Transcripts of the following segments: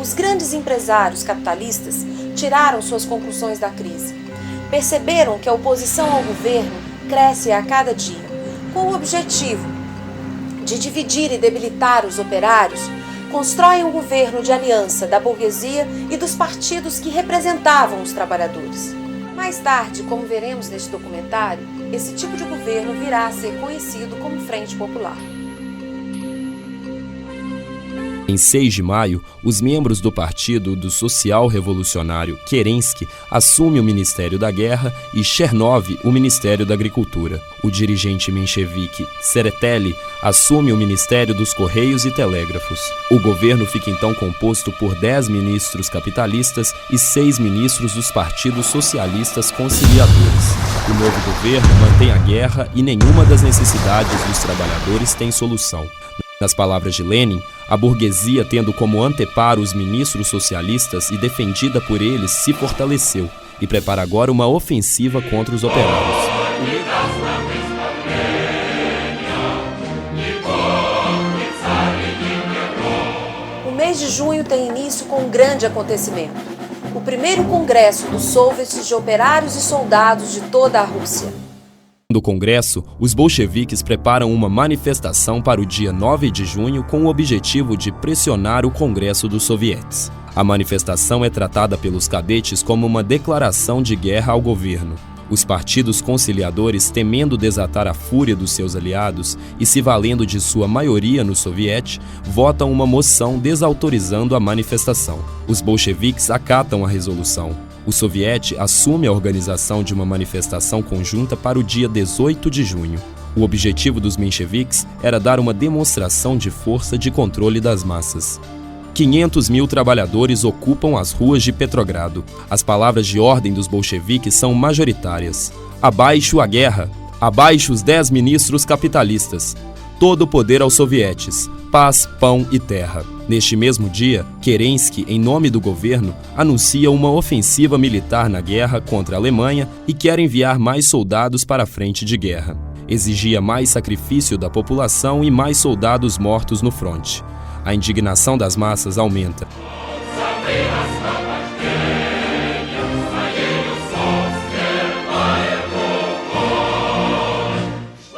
os grandes empresários capitalistas tiraram suas conclusões da crise. Perceberam que a oposição ao governo cresce a cada dia, com o objetivo de dividir e debilitar os operários. Constroem um governo de aliança da burguesia e dos partidos que representavam os trabalhadores. Mais tarde, como veremos neste documentário, esse tipo de governo virá a ser conhecido como Frente Popular. Em 6 de maio, os membros do Partido do Social Revolucionário Kerensky assumem o Ministério da Guerra e Chernov o Ministério da Agricultura. O dirigente menchevique Tsereteli assume o Ministério dos Correios e Telégrafos. O governo fica então composto por 10 ministros capitalistas e 6 ministros dos partidos socialistas conciliadores. O novo governo mantém a guerra e nenhuma das necessidades dos trabalhadores tem solução. Nas palavras de Lenin, a burguesia, tendo como anteparo os ministros socialistas e defendida por eles, se fortaleceu e prepara agora uma ofensiva contra os operários. O mês de junho tem início com um grande acontecimento: o primeiro congresso dos soviets de operários e soldados de toda a Rússia. Do Congresso, os bolcheviques preparam uma manifestação para o dia 9 de junho com o objetivo de pressionar o Congresso dos Sovietes. A manifestação é tratada pelos cadetes como uma declaração de guerra ao governo. Os partidos conciliadores, temendo desatar a fúria dos seus aliados e se valendo de sua maioria no soviete, votam uma moção desautorizando a manifestação. Os bolcheviques acatam a resolução. O soviete assume a organização de uma manifestação conjunta para o dia 18 de junho. O objetivo dos mencheviques era dar uma demonstração de força de controle das massas. 500 mil trabalhadores ocupam as ruas de Petrogrado. As palavras de ordem dos bolcheviques são majoritárias. Abaixo a guerra! Abaixo os 10 ministros capitalistas! Todo o poder aos sovietes! Paz, pão e terra. Neste mesmo dia, Kerensky, em nome do governo, anuncia uma ofensiva militar na guerra contra a Alemanha e quer enviar mais soldados para a frente de guerra. Exigia mais sacrifício da população e mais soldados mortos no fronte. A indignação das massas aumenta.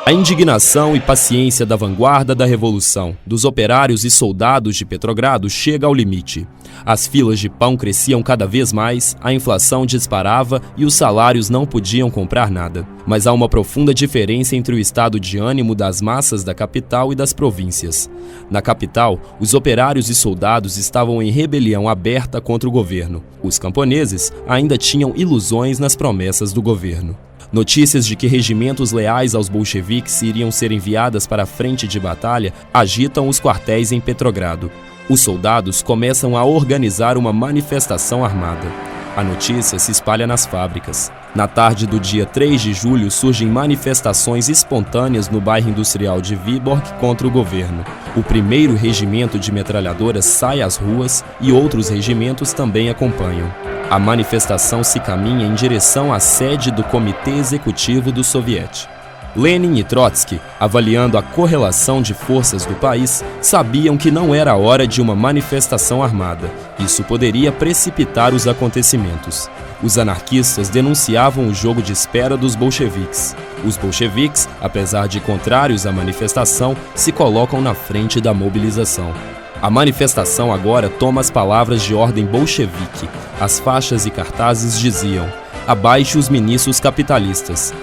A indignação e paciência da vanguarda da revolução, dos operários e soldados de Petrogrado chega ao limite. As filas de pão cresciam cada vez mais, a inflação disparava e os salários não podiam comprar nada. Mas há uma profunda diferença entre o estado de ânimo das massas da capital e das províncias. Na capital, os operários e soldados estavam em rebelião aberta contra o governo. Os camponeses ainda tinham ilusões nas promessas do governo. Notícias de que regimentos leais aos bolcheviques iriam ser enviadas para a frente de batalha agitam os quartéis em Petrogrado. Os soldados começam a organizar uma manifestação armada. A notícia se espalha nas fábricas. Na tarde do dia 3 de julho surgem manifestações espontâneas no bairro industrial de Vyborg contra o governo. O 1º regimento de metralhadoras sai às ruas e outros regimentos também acompanham. A manifestação se caminha em direção à sede do Comitê Executivo do Soviete. Lenin e Trotsky, avaliando a correlação de forças do país, sabiam que não era a hora de uma manifestação armada. Isso poderia precipitar os acontecimentos. Os anarquistas denunciavam o jogo de espera dos bolcheviques. Os bolcheviques, apesar de contrários à manifestação, se colocam na frente da mobilização. A manifestação agora toma as palavras de ordem bolchevique. As faixas e cartazes diziam: abaixo os ministros capitalistas.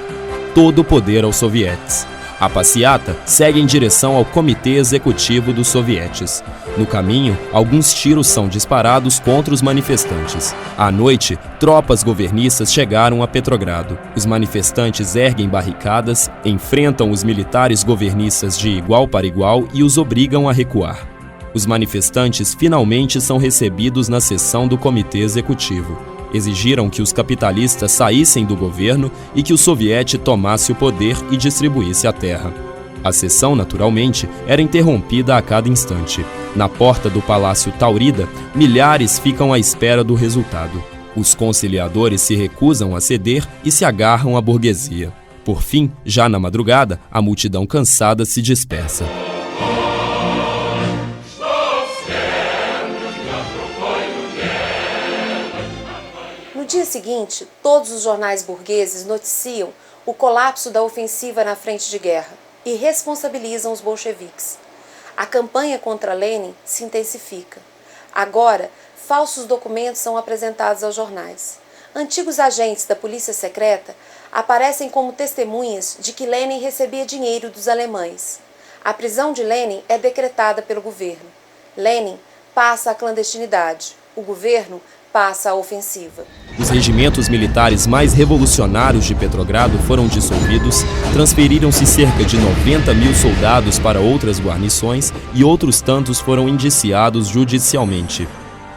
Todo o poder aos sovietes. A passeata segue em direção ao Comitê Executivo dos Sovietes. No caminho, alguns tiros são disparados contra os manifestantes. À noite, tropas governistas chegaram a Petrogrado. Os manifestantes erguem barricadas, enfrentam os militares governistas de igual para igual e os obrigam a recuar. Os manifestantes finalmente são recebidos na sessão do Comitê Executivo. Exigiram que os capitalistas saíssem do governo e que o soviete tomasse o poder e distribuísse a terra. A sessão, naturalmente, era interrompida a cada instante. Na porta do Palácio Taurida, milhares ficam à espera do resultado. Os conciliadores se recusam a ceder e se agarram à burguesia. Por fim, já na madrugada, a multidão cansada se dispersa. dia seguinte, todos os jornais burgueses noticiam o colapso da ofensiva na frente de guerra e responsabilizam os bolcheviques. A campanha contra Lenin se intensifica. Agora, falsos documentos são apresentados aos jornais. Antigos agentes da polícia secreta aparecem como testemunhas de que Lenin recebia dinheiro dos alemães. A prisão de Lenin é decretada pelo governo. Lenin passa à clandestinidade. O governo passa à ofensiva. Os regimentos militares mais revolucionários de Petrogrado foram dissolvidos, transferiram-se cerca de 90 mil soldados para outras guarnições e outros tantos foram indiciados judicialmente.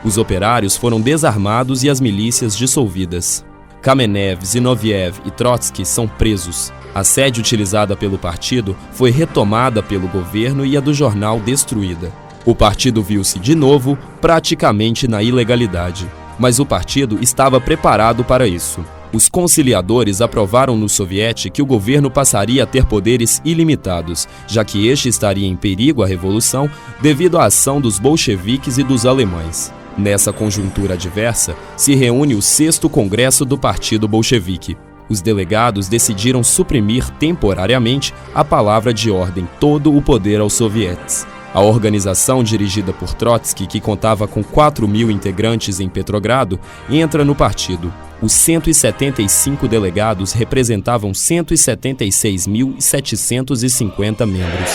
Os operários foram desarmados e as milícias dissolvidas. Kamenev, Zinoviev e Trotsky são presos. A sede utilizada pelo partido foi retomada pelo governo e a do jornal destruída. O partido viu-se de novo praticamente na ilegalidade. Mas o partido estava preparado para isso. Os conciliadores aprovaram no soviete que o governo passaria a ter poderes ilimitados, já que este estaria em perigo à revolução devido à ação dos bolcheviques e dos alemães. Nessa conjuntura adversa, se reúne o 6º Congresso do Partido Bolchevique. Os delegados decidiram suprimir temporariamente a palavra de ordem, todo o poder aos sovietes. A organização dirigida por Trotsky, que contava com 4.000 integrantes em Petrogrado, entra no partido. Os 175 delegados representavam 176.750 membros.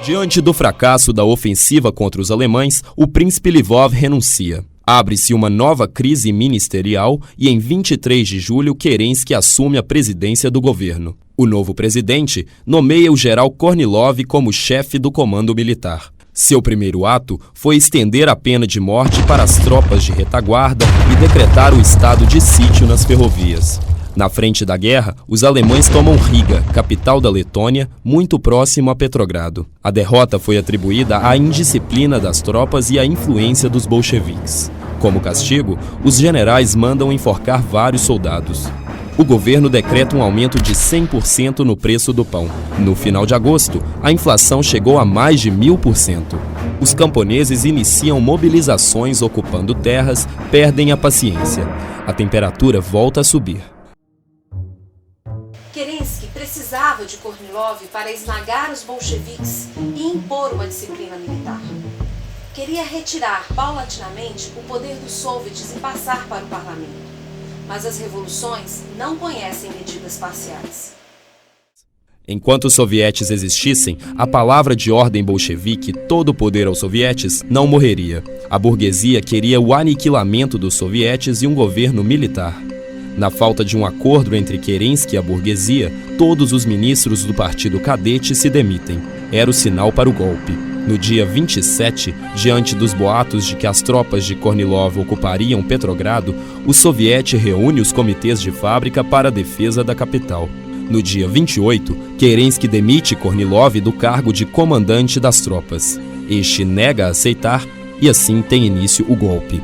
Diante do fracasso da ofensiva contra os alemães, o príncipe Lvov renuncia. Abre-se uma nova crise ministerial e em 23 de julho Kerensky assume a presidência do governo. O novo presidente nomeia o general Kornilov como chefe do comando militar. Seu primeiro ato foi estender a pena de morte para as tropas de retaguarda e decretar o estado de sítio nas ferrovias. Na frente da guerra, os alemães tomam Riga, capital da Letônia, muito próximo a Petrogrado. A derrota foi atribuída à indisciplina das tropas e à influência dos bolcheviques. Como castigo, os generais mandam enforcar vários soldados. O governo decreta um aumento de 100% no preço do pão. No final de agosto, a inflação chegou a mais de 1000%. Os camponeses iniciam mobilizações ocupando terras, perdem a paciência. A temperatura volta a subir. Kerensky precisava de Kornilov para esmagar os bolcheviques e impor uma disciplina militar. Queria retirar paulatinamente o poder dos soviets e passar para o parlamento. Mas as revoluções não conhecem medidas parciais. Enquanto os sovietes existissem, a palavra de ordem bolchevique, todo o poder aos sovietes, não morreria. A burguesia queria o aniquilamento dos sovietes e um governo militar. Na falta de um acordo entre Kerensky e a burguesia, todos os ministros do partido cadete se demitem. Era o sinal para o golpe. No dia 27, diante dos boatos de que as tropas de Kornilov ocupariam Petrogrado, o soviete reúne os comitês de fábrica para a defesa da capital. No dia 28, Kerensky demite Kornilov do cargo de comandante das tropas. Este nega a aceitar e assim tem início o golpe.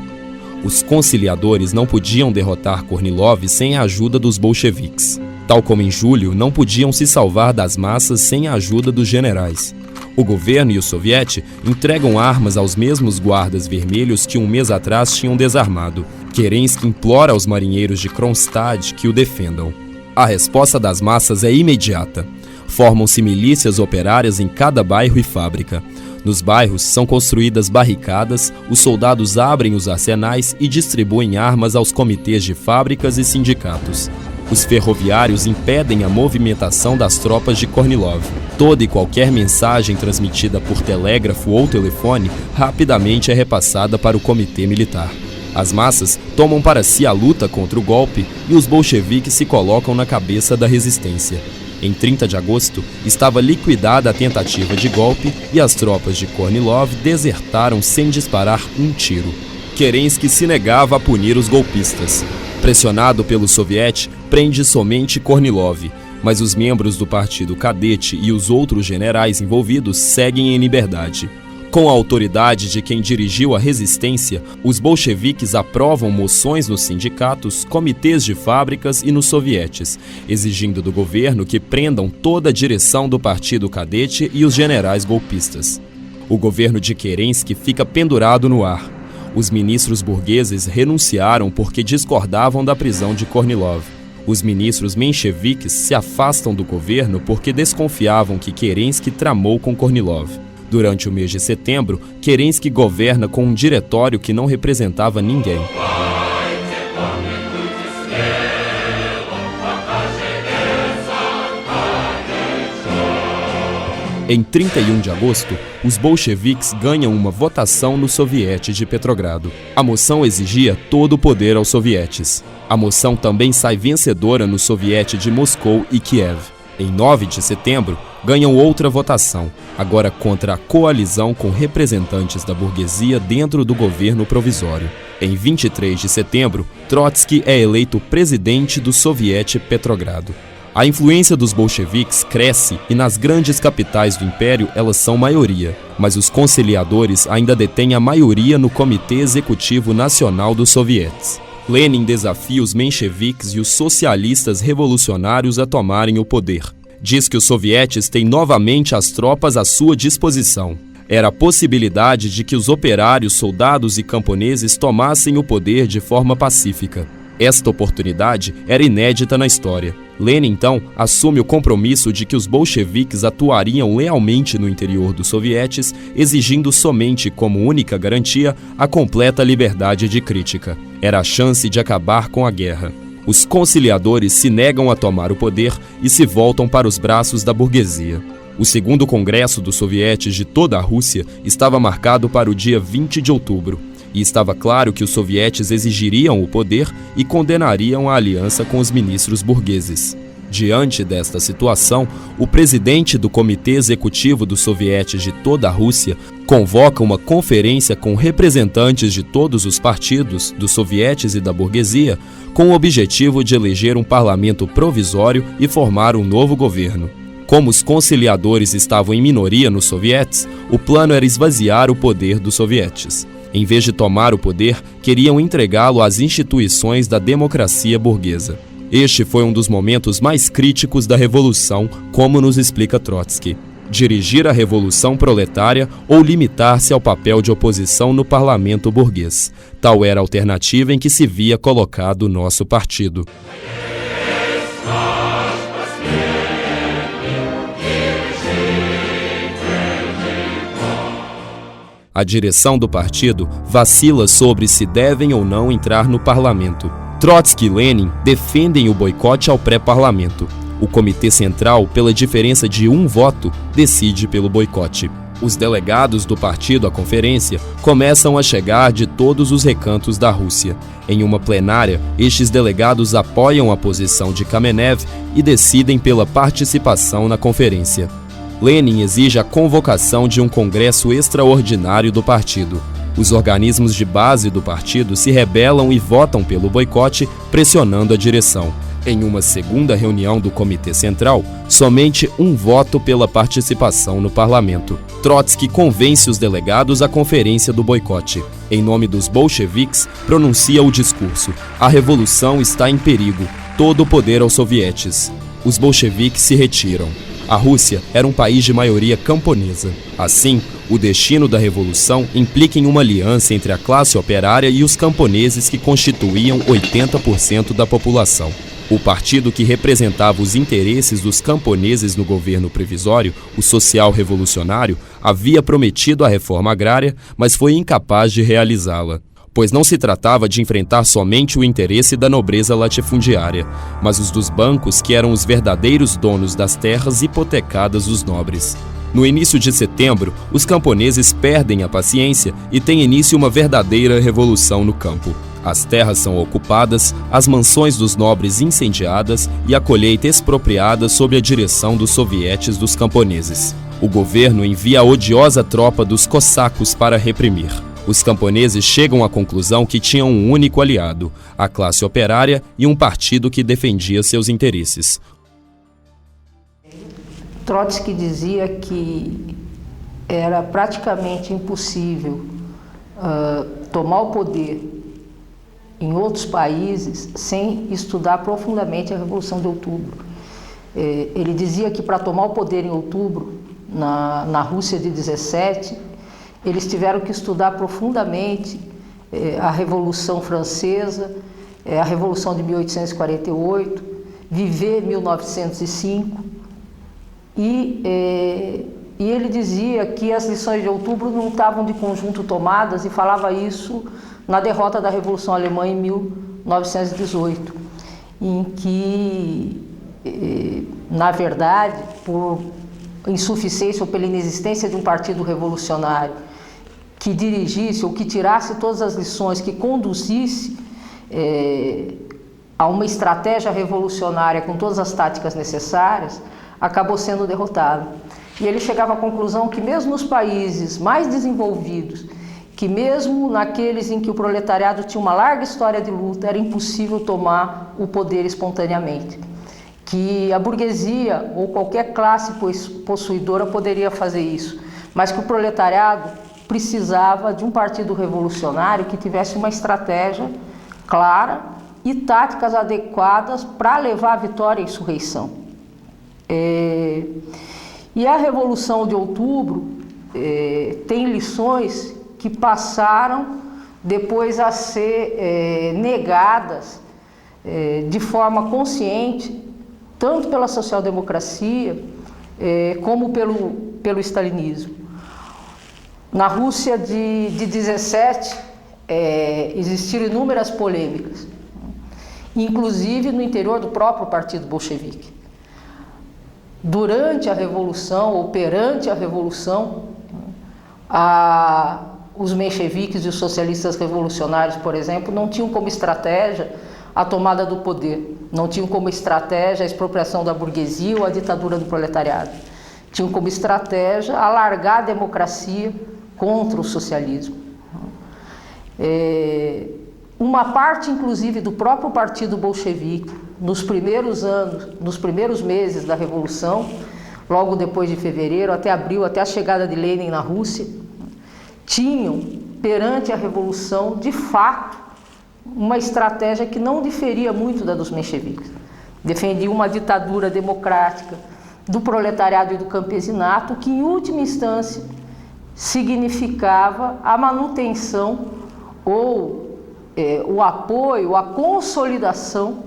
Os conciliadores não podiam derrotar Kornilov sem a ajuda dos bolcheviques. Tal como em julho, não podiam se salvar das massas sem a ajuda dos generais. O governo e o soviete entregam armas aos mesmos guardas vermelhos que um mês atrás tinham desarmado. Kerensky implora aos marinheiros de Kronstadt que o defendam. A resposta das massas é imediata. Formam-se milícias operárias em cada bairro e fábrica. Nos bairros são construídas barricadas, os soldados abrem os arsenais e distribuem armas aos comitês de fábricas e sindicatos. Os ferroviários impedem a movimentação das tropas de Kornilov. Toda e qualquer mensagem transmitida por telégrafo ou telefone rapidamente é repassada para o comitê militar. As massas tomam para si a luta contra o golpe e os bolcheviques se colocam na cabeça da resistência. Em 30 de agosto, estava liquidada a tentativa de golpe e as tropas de Kornilov desertaram sem disparar um tiro. Kerensky se negava a punir os golpistas. Pressionado pelo soviete, prende somente Kornilov, mas os membros do partido cadete e os outros generais envolvidos seguem em liberdade. Com a autoridade de quem dirigiu a resistência, os bolcheviques aprovam moções nos sindicatos, comitês de fábricas e nos sovietes, exigindo do governo que prendam toda a direção do partido cadete e os generais golpistas. O governo de Kerensky fica pendurado no ar. Os ministros burgueses renunciaram porque discordavam da prisão de Kornilov. Os ministros mencheviques se afastam do governo porque desconfiavam que Kerensky tramou com Kornilov. Durante o mês de setembro, Kerensky governa com um diretório que não representava ninguém. Em 31 de agosto, os bolcheviques ganham uma votação no Soviete de Petrogrado. A moção exigia todo o poder aos sovietes. A moção também sai vencedora no Soviete de Moscou e Kiev. Em 9 de setembro, ganham outra votação, agora contra a coalizão com representantes da burguesia dentro do governo provisório. Em 23 de setembro, Trotsky é eleito presidente do Soviete Petrogrado. A influência dos bolcheviques cresce e nas grandes capitais do império elas são maioria, mas os conciliadores ainda detêm a maioria no Comitê Executivo Nacional dos Sovietes. Lenin desafia os mencheviques e os socialistas revolucionários a tomarem o poder. Diz que os sovietes têm novamente as tropas à sua disposição. Era a possibilidade de que os operários, soldados e camponeses tomassem o poder de forma pacífica. Esta oportunidade era inédita na história. Lenin, então, assume o compromisso de que os bolcheviques atuariam lealmente no interior dos sovietes, exigindo somente como única garantia a completa liberdade de crítica. Era a chance de acabar com a guerra. Os conciliadores se negam a tomar o poder e se voltam para os braços da burguesia. O segundo congresso dos sovietes de toda a Rússia estava marcado para o dia 20 de outubro. E estava claro que os sovietes exigiriam o poder e condenariam a aliança com os ministros burgueses. Diante desta situação, o presidente do Comitê Executivo dos Sovietes de toda a Rússia convoca uma conferência com representantes de todos os partidos, dos sovietes e da burguesia, com o objetivo de eleger um parlamento provisório e formar um novo governo. Como os conciliadores estavam em minoria nos sovietes, o plano era esvaziar o poder dos sovietes. Em vez de tomar o poder, queriam entregá-lo às instituições da democracia burguesa. Este foi um dos momentos mais críticos da Revolução, como nos explica Trotsky. Dirigir a Revolução Proletária ou limitar-se ao papel de oposição no parlamento burguês. Tal era a alternativa em que se via colocado o nosso partido. A direção do partido vacila sobre se devem ou não entrar no parlamento. Trotsky e Lenin defendem o boicote ao pré-parlamento. O Comitê Central, pela diferença de um voto, decide pelo boicote. Os delegados do partido à conferência começam a chegar de todos os recantos da Rússia. Em uma plenária, estes delegados apoiam a posição de Kamenev e decidem pela participação na conferência. Lenin exige a convocação de um congresso extraordinário do partido. Os organismos de base do partido se rebelam e votam pelo boicote, pressionando a direção. Em uma segunda reunião do Comitê Central, somente um voto pela participação no parlamento. Trotsky convence os delegados à conferência do boicote. Em nome dos bolcheviques, pronuncia o discurso: "A revolução está em perigo. Todo o poder aos sovietes." Os bolcheviques se retiram. A Rússia era um país de maioria camponesa. Assim, o destino da revolução implica em uma aliança entre a classe operária e os camponeses que constituíam 80% da população. O partido que representava os interesses dos camponeses no governo provisório, o social-revolucionário, havia prometido a reforma agrária, mas foi incapaz de realizá-la. Pois não se tratava de enfrentar somente o interesse da nobreza latifundiária, mas os dos bancos que eram os verdadeiros donos das terras hipotecadas dos nobres. No início de setembro, os camponeses perdem a paciência e tem início uma verdadeira revolução no campo. As terras são ocupadas, as mansões dos nobres incendiadas e a colheita expropriada sob a direção dos sovietes dos camponeses. O governo envia a odiosa tropa dos cossacos para reprimir. Os camponeses chegam à conclusão que tinham um único aliado, a classe operária e um partido que defendia seus interesses. Trotsky dizia que era praticamente impossível tomar o poder em outros países sem estudar profundamente a Revolução de Outubro. Ele dizia que para tomar o poder em outubro, na Rússia de 17, eles tiveram que estudar profundamente a Revolução Francesa, a Revolução de 1848, viver 1905, e ele dizia que as lições de outubro não estavam de conjunto tomadas, e falava isso na derrota da Revolução Alemã em 1918, em que, na verdade, por insuficiência ou pela inexistência de um partido revolucionário que dirigisse ou que tirasse todas as lições, que conduzisse a uma estratégia revolucionária com todas as táticas necessárias, acabou sendo derrotado. E ele chegava à conclusão que mesmo nos países mais desenvolvidos, que mesmo naqueles em que o proletariado tinha uma larga história de luta, era impossível tomar o poder espontaneamente. Que a burguesia ou qualquer classe possuidora poderia fazer isso, mas que o proletariado precisava de um partido revolucionário que tivesse uma estratégia clara e táticas adequadas para levar a vitória e a insurreição. E a Revolução de Outubro tem lições que passaram depois a ser negadas de forma consciente, tanto pela social-democracia como pelo stalinismo. Na Rússia de 17 existiram inúmeras polêmicas, inclusive no interior do próprio partido bolchevique. Durante a Revolução ou perante a Revolução, os mencheviques e os socialistas revolucionários, por exemplo, não tinham como estratégia a tomada do poder, não tinham como estratégia a expropriação da burguesia ou a ditadura do proletariado. Tinham como estratégia alargar a democracia contra o socialismo. Uma parte, inclusive, do próprio partido bolchevique, nos primeiros meses da Revolução, logo depois de fevereiro, até abril, até a chegada de Lenin na Rússia, tinham, perante a Revolução, de fato, uma estratégia que não diferia muito da dos mencheviques. Defendiam uma ditadura democrática do proletariado e do campesinato, que, em última instância, significava a manutenção ou o apoio, a consolidação,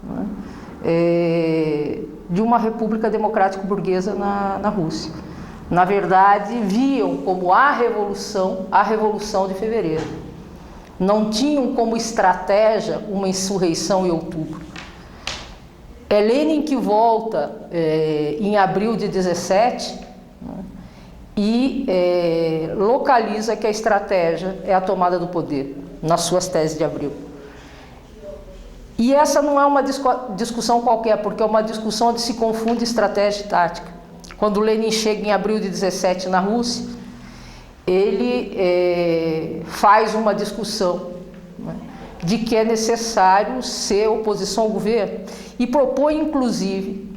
né, de uma república democrática burguesa na Rússia. Na verdade, viam como a Revolução de Fevereiro. Não tinham como estratégia uma insurreição em outubro. É Lenin que volta em abril de 17, né, e localiza que a estratégia é a tomada do poder, nas suas teses de abril. E essa não é uma discussão qualquer, porque é uma discussão onde se confunde estratégia e tática. Quando Lenin chega em abril de 17 na Rússia, ele faz uma discussão, né, de que é necessário ser oposição ao governo e propõe, inclusive,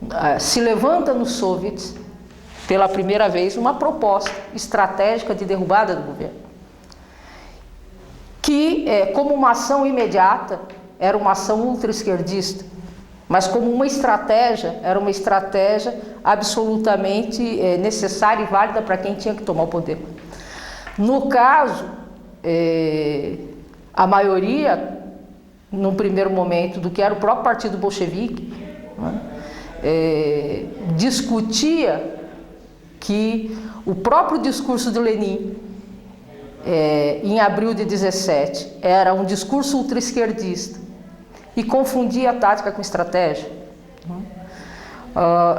né, se levanta nos soviets, pela primeira vez, uma proposta estratégica de derrubada do governo, que, como uma ação imediata, era uma ação ultra-esquerdista, mas como uma estratégia, era uma estratégia absolutamente necessária e válida para quem tinha que tomar o poder. No caso, a maioria, no primeiro momento, do que era o próprio partido bolchevique, né, discutia que o próprio discurso de Lenin, em abril de 17, era um discurso ultra-esquerdista e confundia a tática com estratégia.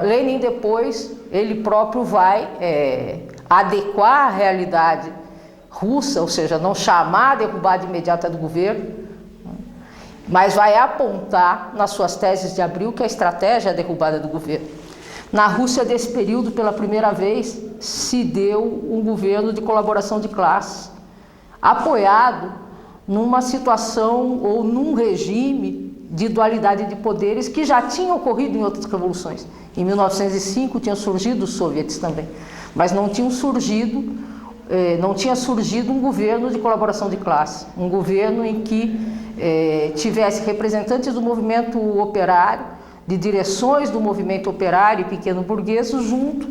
Lenin depois, ele próprio vai adequar a realidade russa, ou seja, não chamar a derrubada imediata do governo, mas vai apontar nas suas teses de abril que a estratégia é a derrubada do governo. Na Rússia desse período, pela primeira vez, se deu um governo de colaboração de classes, apoiado numa situação ou num regime de dualidade de poderes que já tinha ocorrido em outras revoluções. Em 1905 tinham surgido os soviets também, mas não tinha surgido um governo de colaboração de classe, um governo em que tivesse representantes do movimento operário, de direções do movimento operário e pequeno-burguês junto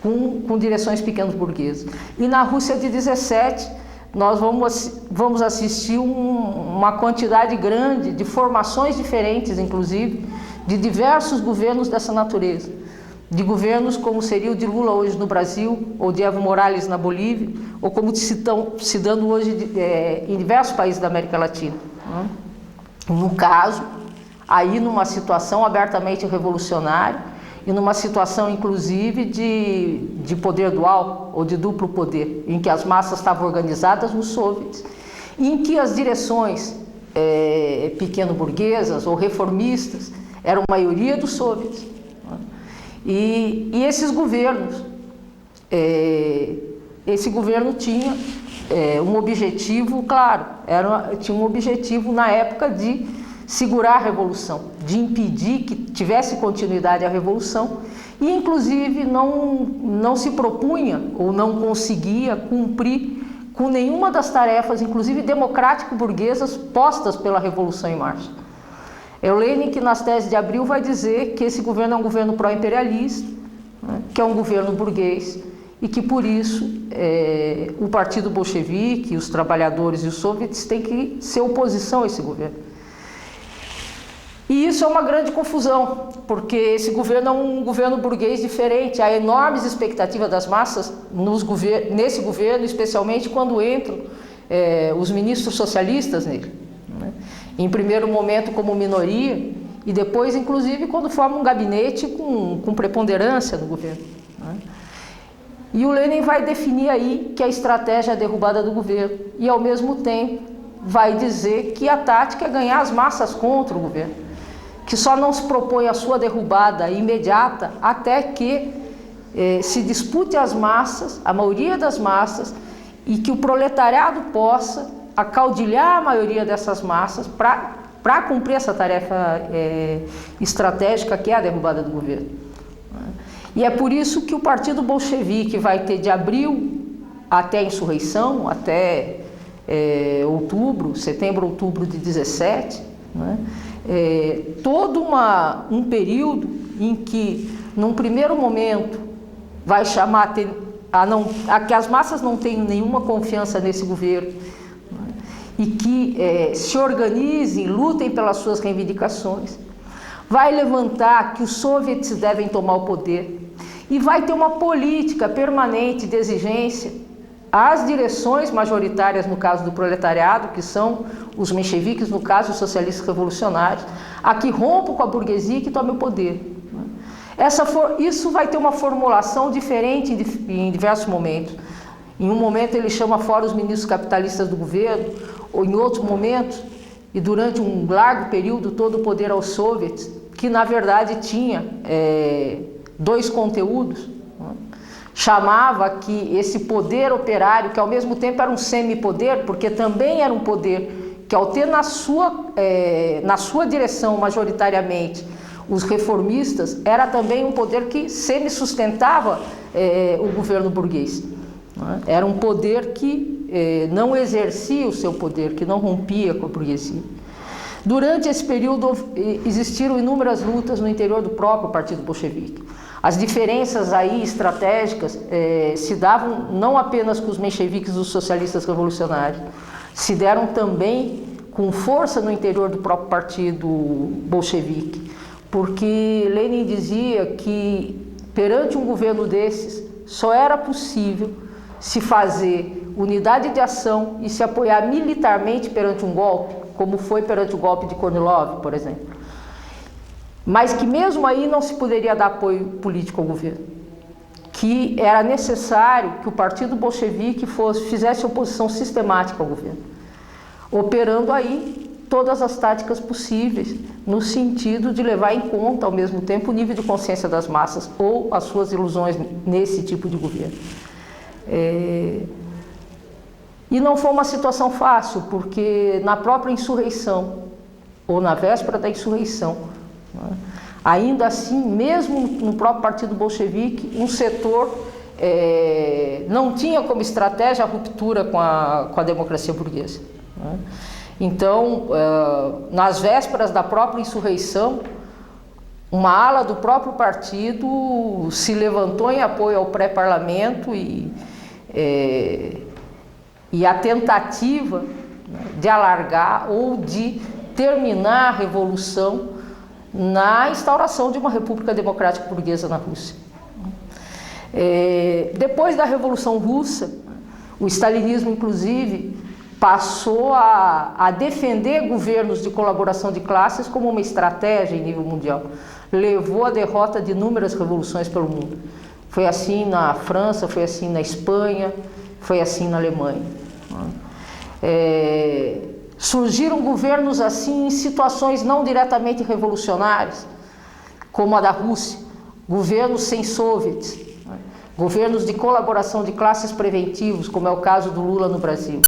com direções pequeno-burguesas. E na Rússia de 17, nós vamos assistir uma quantidade grande de formações diferentes, inclusive, de diversos governos dessa natureza. De governos como seria o de Lula hoje no Brasil, ou de Evo Morales na Bolívia, ou como estão se dando hoje em diversos países da América Latina. No caso, aí numa situação abertamente revolucionária e numa situação, inclusive, de poder dual ou de duplo poder, em que as massas estavam organizadas nos soviets, e em que as direções pequeno-burguesas ou reformistas eram a maioria dos soviets. E esses governos, esse governo tinha um objetivo, claro, tinha um objetivo na época de segurar a revolução, de impedir que tivesse continuidade a revolução e, inclusive, não se propunha ou não conseguia cumprir com nenhuma das tarefas, inclusive democrático-burguesas, postas pela Revolução em Março. É o Lenin que, nas teses de Abril, vai dizer que esse governo é um governo pró-imperialista, né, que é um governo burguês e que, por isso, o Partido Bolchevique, os trabalhadores e os soviets têm que ser oposição a esse governo. E isso é uma grande confusão, porque esse governo é um governo burguês diferente. Há enormes expectativas das massas nesse governo, especialmente quando entram os ministros socialistas nele, né? Em primeiro momento como minoria e depois, inclusive, quando formam um gabinete com preponderância no governo, né? E o Lenin vai definir aí que a estratégia é a derrubada do governo e, ao mesmo tempo, vai dizer que a tática é ganhar as massas contra o governo, que só não se propõe a sua derrubada imediata até que se dispute as massas, a maioria das massas, e que o proletariado possa acaudilhar a maioria dessas massas para cumprir essa tarefa estratégica que é a derrubada do governo. E é por isso que o Partido Bolchevique vai ter de abril até a insurreição, até setembro, outubro de 17, né? Todo um período em que, num primeiro momento, vai chamar a que as massas não tenham nenhuma confiança nesse governo, né? E que se organizem, lutem pelas suas reivindicações, vai levantar que os soviets devem tomar o poder e vai ter uma política permanente de exigência às direções majoritárias, no caso do proletariado, que são os mencheviques, no caso os socialistas revolucionários, a que rompam com a burguesia e que tomem o poder. Isso vai ter uma formulação diferente em diversos momentos. Em um momento ele chama fora os ministros capitalistas do governo, ou em outros momentos, e durante um largo período, todo o poder aos soviets, que na verdade tinha dois conteúdos. Chamava que esse poder operário, que ao mesmo tempo era um semi-poder, porque também era um poder que, ao ter na sua direção majoritariamente os reformistas, era também um poder que semi-sustentava o governo burguês. Né? Era um poder que não exercia o seu poder, que não rompia com a burguesia. Durante esse período existiram inúmeras lutas no interior do próprio Partido Bolchevique. As diferenças aí estratégicas se davam não apenas com os mencheviques e os socialistas revolucionários, se deram também com força no interior do próprio Partido Bolchevique, porque Lenin dizia que perante um governo desses só era possível se fazer unidade de ação e se apoiar militarmente perante um golpe, como foi perante o golpe de Kornilov, por exemplo. Mas que mesmo aí não se poderia dar apoio político ao governo, que era necessário que o Partido Bolchevique fizesse oposição sistemática ao governo, operando aí todas as táticas possíveis, no sentido de levar em conta, ao mesmo tempo, o nível de consciência das massas ou as suas ilusões nesse tipo de governo. E não foi uma situação fácil, porque na própria insurreição, ou na véspera da insurreição. Ainda assim, mesmo no próprio partido bolchevique, um setor não tinha como estratégia a ruptura com a democracia burguesa. Então, nas vésperas da própria insurreição, uma ala do próprio partido se levantou em apoio ao pré-parlamento e a tentativa de alargar ou de terminar a revolução na instauração de uma república democrática burguesa na Rússia. Depois da Revolução Russa, o stalinismo, inclusive, passou a defender governos de colaboração de classes como uma estratégia em nível mundial. Levou à derrota de inúmeras revoluções pelo mundo. Foi assim na França, foi assim na Espanha, foi assim na Alemanha. Surgiram governos assim em situações não diretamente revolucionárias, como a da Rússia, governos sem soviets, governos de colaboração de classes preventivos, como é o caso do Lula no Brasil.